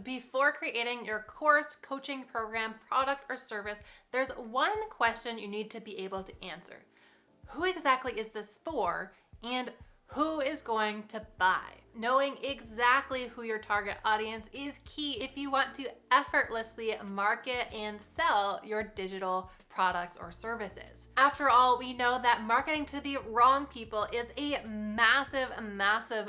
Before creating your course, coaching program, product, or service, there's one question you need to be able to answer. Who exactly is this for, and who is going to buy? Knowing exactly who your target audience is key if you want to effortlessly market and sell your digital products or services. After all, we know that marketing to the wrong people is a massive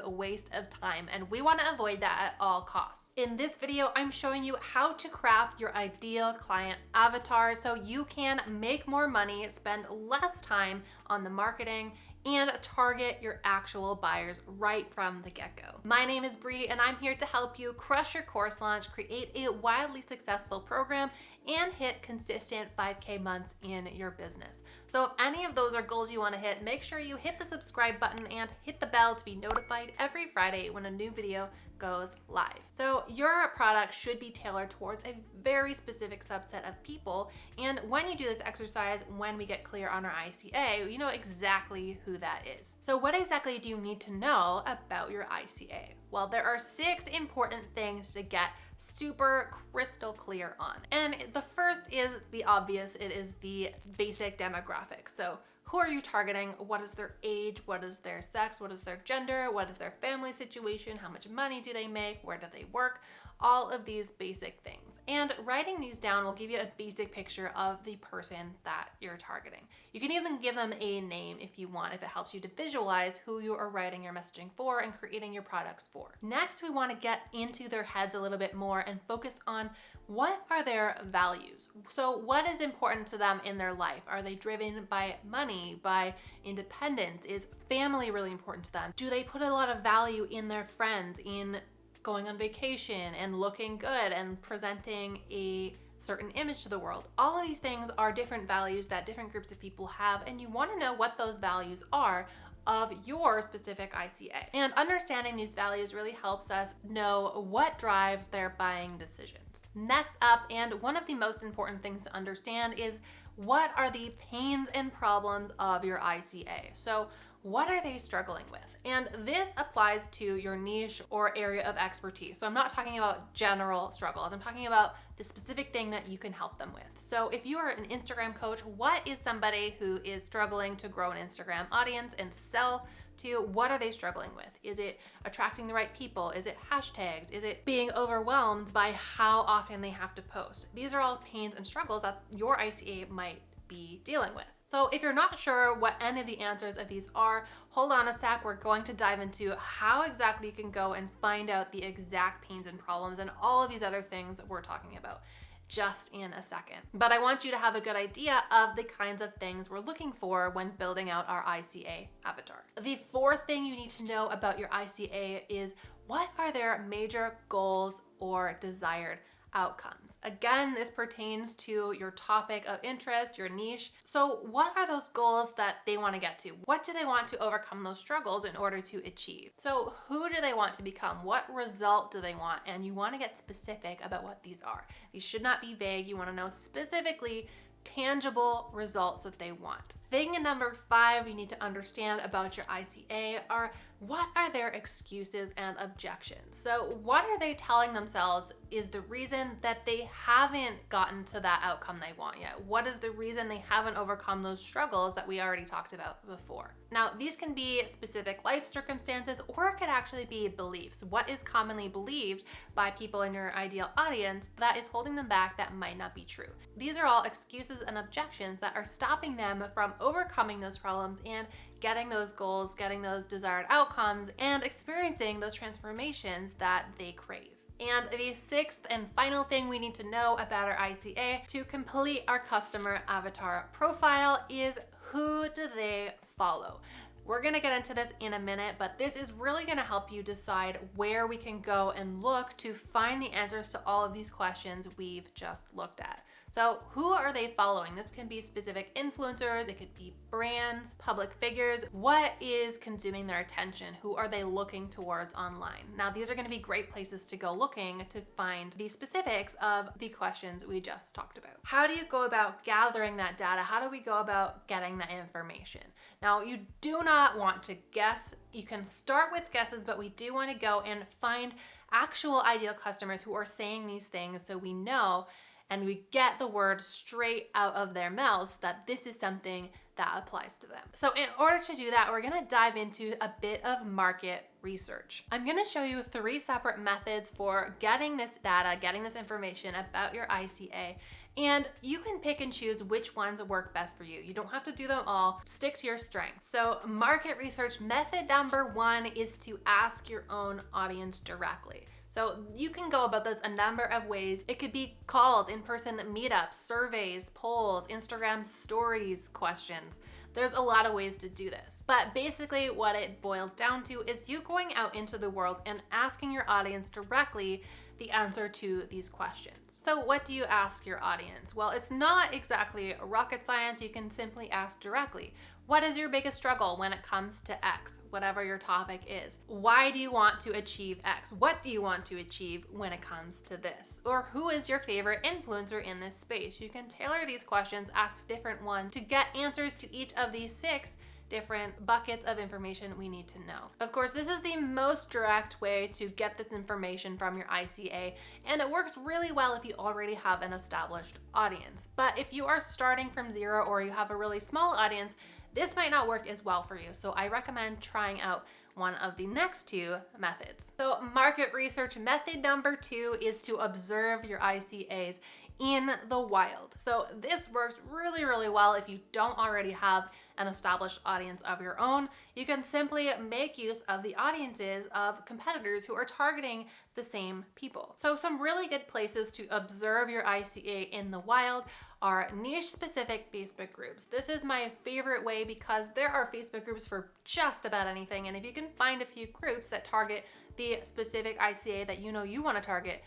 waste of time, and we want to avoid that at all costs. In this video, I'm showing you how to craft your ideal client avatar so you can make more money, spend less time on the marketing, and target your actual buyers right from the get-go. My name is Brie, and I'm here to help you crush your course launch, create a wildly successful program, and hit consistent 5K months in your business. So if any of those are goals you want to hit, make sure you hit the subscribe button and hit the bell to be notified every Friday when a new video goes live. So your product should be tailored towards a very specific subset of people. And when you do this exercise, when we get clear on our ICA, you know exactly who that is. So what exactly do you need to know about your ICA? Well, there are 6 important things to get super crystal clear on. And the first is the obvious. It is the basic demographics. So who are you targeting? What is their age? What is their sex? What is their gender? What is their family situation? How much money do they make? Where do they work? All of these basic things. And writing these down will give you a basic picture of the person that you're targeting. You can even give them a name if you want, if it helps you to visualize who you are writing your messaging for and creating your products for. Next, we want to get into their heads a little bit more and focus on what are their values. So what is important to them in their life? Are they driven by money, by independence? Is family really important to them? Do they put a lot of value in their friends, in going on vacation and looking good and presenting a certain image to the world? All of these things are different values that different groups of people have, and you want to know what those values are of your specific ICA. And understanding these values really helps us know what drives their buying decisions. Next up, and one of the most important things to understand, is what are the pains and problems of your ICA? So what are they struggling with? And this applies to your niche or area of expertise. So I'm not talking about general struggles. I'm talking about the specific thing that you can help them with. So if you are an Instagram coach, what is somebody who is struggling to grow an Instagram audience and sell to? What are they struggling with? Is it attracting the right people? Is it hashtags? Is it being overwhelmed by how often they have to post? These are all pains and struggles that your ICA might be dealing with. So if you're not sure what any of the answers of these are, hold on a sec. We're going to dive into how exactly you can go and find out the exact pains and problems and all of these other things that we're talking about just in a second. But I want you to have a good idea of the kinds of things we're looking for when building out our ICA avatar. The fourth thing you need to know about your ICA is what are their major goals or desired outcomes. Again, this pertains to your topic of interest, your niche. So what are those goals that they want to get to? What do they want to overcome those struggles in order to achieve? So who do they want to become? What result do they want? And you want to get specific about what these are. These should not be vague. You want to know specifically tangible results that they want. Thing number 5 you need to understand about your ICA are what are their excuses and objections. So what are they telling themselves is the reason that they haven't gotten to that outcome they want yet? What is the reason they haven't overcome those struggles that we already talked about before? Now, these can be specific life circumstances, or it could actually be beliefs. What is commonly believed by people in your ideal audience that is holding them back that might not be true? These are all excuses and objections that are stopping them from overcoming those problems and getting those goals, getting those desired outcomes, and experiencing those transformations that they crave. And the 6th and final thing we need to know about our ICA to complete our customer avatar profile is who do they follow? We're gonna get into this in a minute, but this is really gonna help you decide where we can go and look to find the answers to all of these questions we've just looked at. So who are they following? This can be specific influencers, it could be brands, public figures. What is consuming their attention? Who are they looking towards online? Now, these are gonna be great places to go looking to find the specifics of the questions we just talked about. How do you go about gathering that data? How do we go about getting that information? Now, you do not want to guess. You can start with guesses, but we do want to go and find actual ideal customers who are saying these things so we know and we get the word straight out of their mouths that this is something that applies to them. So in order to do that, we're gonna dive into a bit of market research. I'm gonna show you 3 separate methods for getting this data, getting this information about your ICA, and you can pick and choose which ones work best for you. You don't have to do them all, stick to your strengths. So market research method number 1 is to ask your own audience directly. So you can go about this a number of ways. It could be calls, in-person meetups, surveys, polls, Instagram stories, questions. There's a lot of ways to do this. But basically what it boils down to is you going out into the world and asking your audience directly the answer to these questions. So what do you ask your audience? Well, it's not exactly rocket science. You can simply ask directly. What is your biggest struggle when it comes to X, whatever your topic is? Why do you want to achieve X? What do you want to achieve when it comes to this? Or who is your favorite influencer in this space? You can tailor these questions, ask different ones to get answers to each of these 6 different buckets of information we need to know. Of course, this is the most direct way to get this information from your ICA, and it works really well if you already have an established audience. But if you are starting from 0 or you have a really small audience, this might not work as well for you. So I recommend trying out one of the next 2 methods. So market research method number 2 is to observe your ICAs in the wild. So this works really, really well if you don't already have an established audience of your own. You can simply make use of the audiences of competitors who are targeting the same people. So some really good places to observe your ICA in the wild are niche specific Facebook groups. This is my favorite way because there are Facebook groups for just about anything. And if you can find a few groups that target the specific ICA that you know you want to target,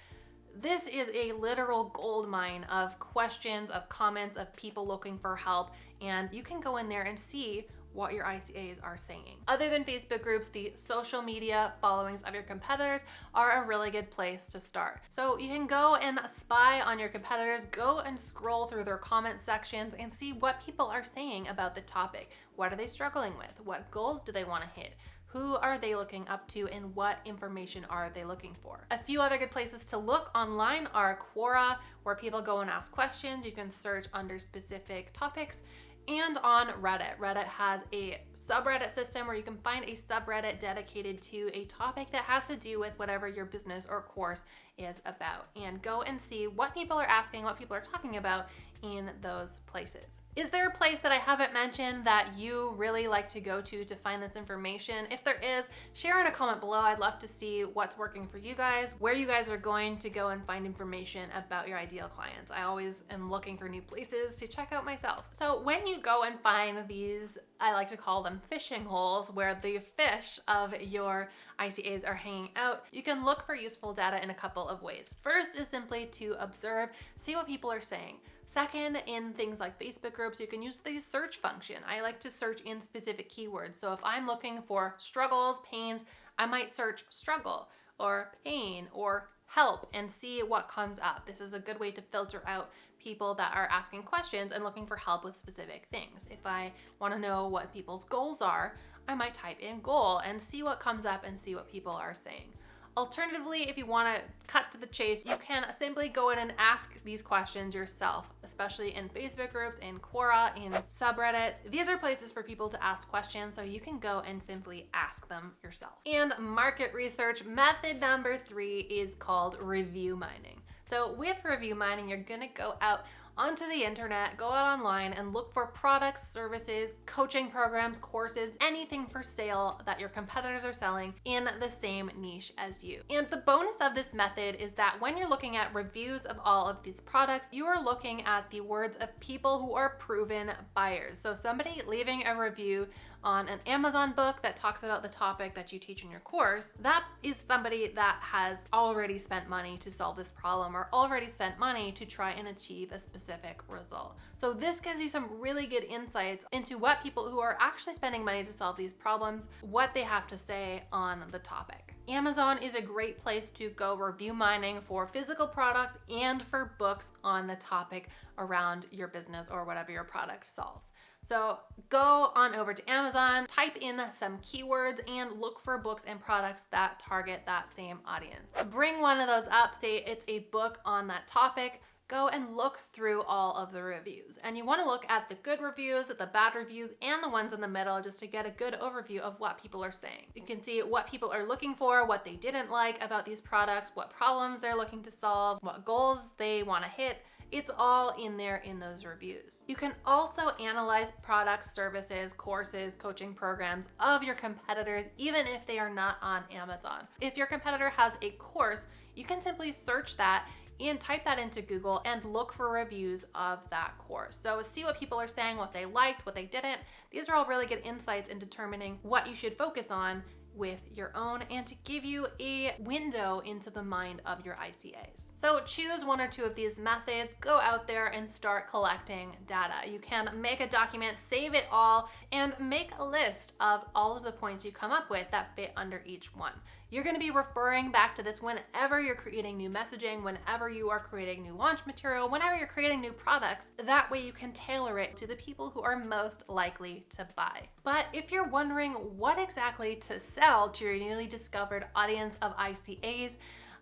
this is a literal gold mine of questions, of comments, of people looking for help, and you can go in there and see what your ICAs are saying. Other than Facebook groups, the social media followings of your competitors are a really good place to start. So you can go and spy on your competitors, go and scroll through their comment sections and see what people are saying about the topic. What are they struggling with? What goals do they want to hit? Who are they looking up to and what information are they looking for? A few other good places to look online are Quora, where people go and ask questions. You can search under specific topics. And on Reddit. Reddit has a subreddit system where you can find a subreddit dedicated to a topic that has to do with whatever your business or course is about. And go and see what people are asking, what people are talking about in those places. Is there a place that I haven't mentioned that you really like to go to find this information? If there is, share in a comment below. I'd love to see what's working for you guys, where you guys are going to go and find information about your ideal clients. I always am looking for new places to check out myself. So when you go and find these, I like to call them fishing holes, where the fish of your ICAs are hanging out, you can look for useful data in a couple of ways. First is simply to observe, see what people are saying. Second, in things like Facebook groups, you can use the search function. I like to search in specific keywords. So if I'm looking for struggles, pains, I might search struggle or pain or help and see what comes up. This is a good way to filter out people that are asking questions and looking for help with specific things. If I want to know what people's goals are, I might type in goal and see what comes up and see what people are saying. Alternatively, if you want to cut to the chase, you can simply go in and ask these questions yourself, especially in Facebook groups, in Quora, in subreddits. These are places for people to ask questions, so you can go and simply ask them yourself. And market research method number 3 is called review mining. So with review mining, you're gonna go out onto the internet, go out online and look for products, services, coaching programs, courses, anything for sale that your competitors are selling in the same niche as you. And the bonus of this method is that when you're looking at reviews of all of these products, you are looking at the words of people who are proven buyers. So somebody leaving a review on an Amazon book that talks about the topic that you teach in your course, that is somebody that has already spent money to solve this problem or already spent money to try and achieve a specific result. So this gives you some really good insights into what people who are actually spending money to solve these problems, what they have to say on the topic. Amazon is a great place to go review mining for physical products and for books on the topic around your business or whatever your product solves. So go on over to Amazon, type in some keywords and look for books and products that target that same audience. Bring one of those up, say it's a book on that topic, go and look through all of the reviews. And you want to look at the good reviews, the bad reviews, and the ones in the middle just to get a good overview of what people are saying. You can see what people are looking for, what they didn't like about these products, what problems they're looking to solve, what goals they want to hit. It's all in there in those reviews. You can also analyze products, services, courses, coaching programs of your competitors, even if they are not on Amazon. If your competitor has a course, you can simply search that and type that into Google and look for reviews of that course. So see what people are saying, what they liked, what they didn't. These are all really good insights in determining what you should focus on with your own and to give you a window into the mind of your ICAs. So choose one or two of these methods, go out there and start collecting data. You can make a document, save it all, and make a list of all of the points you come up with that fit under each one. You're going to be referring back to this whenever you're creating new messaging, whenever you are creating new launch material, whenever you're creating new products. That way you can tailor it to the people who are most likely to buy. But if you're wondering what exactly to sell to your newly discovered audience of ICAs,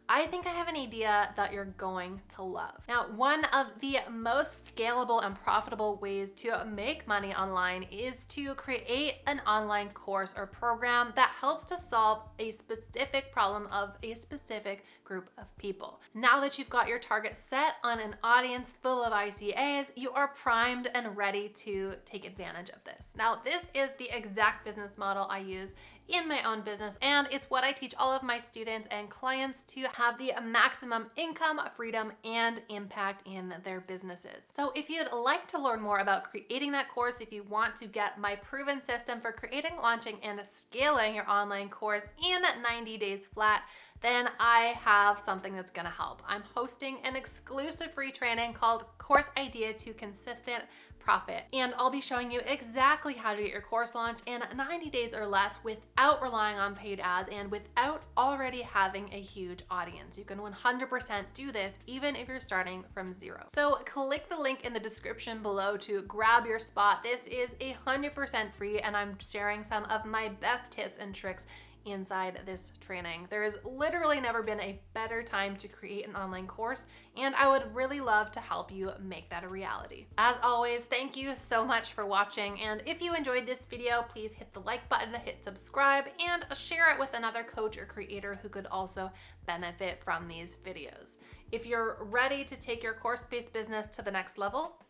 I think I have an idea that you're going to love. Now, one of the most scalable and profitable ways to make money online is to create an online course or program that helps to solve a specific problem of a specific group of people. Now that you've got your target set on an audience full of ICAs, you are primed and ready to take advantage of this. Now, this is the exact business model I use in my own business, and it's what I teach all of my students and clients to have the maximum income, freedom, and impact in their businesses. So if you'd like to learn more about creating that course, if you want to get my proven system for creating, launching, and scaling your online course in 90 days flat, then I have something that's gonna help. I'm hosting an exclusive free training called Course Idea to Consistent Profit. And I'll be showing you exactly how to get your course launched in 90 days or less without relying on paid ads and without already having a huge audience. You can 100% do this even if you're starting from zero. So click the link in the description below to grab your spot. This is 100% free, and I'm sharing some of my best tips and tricks inside this training. There has literally never been a better time to create an online course, and I would really love to help you make that a reality. As always, thank you so much for watching, and if you enjoyed this video, please hit the like button, hit subscribe, and share it with another coach or creator who could also benefit from these videos. If you're ready to take your course-based business to the next level,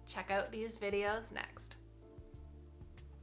check out these videos next.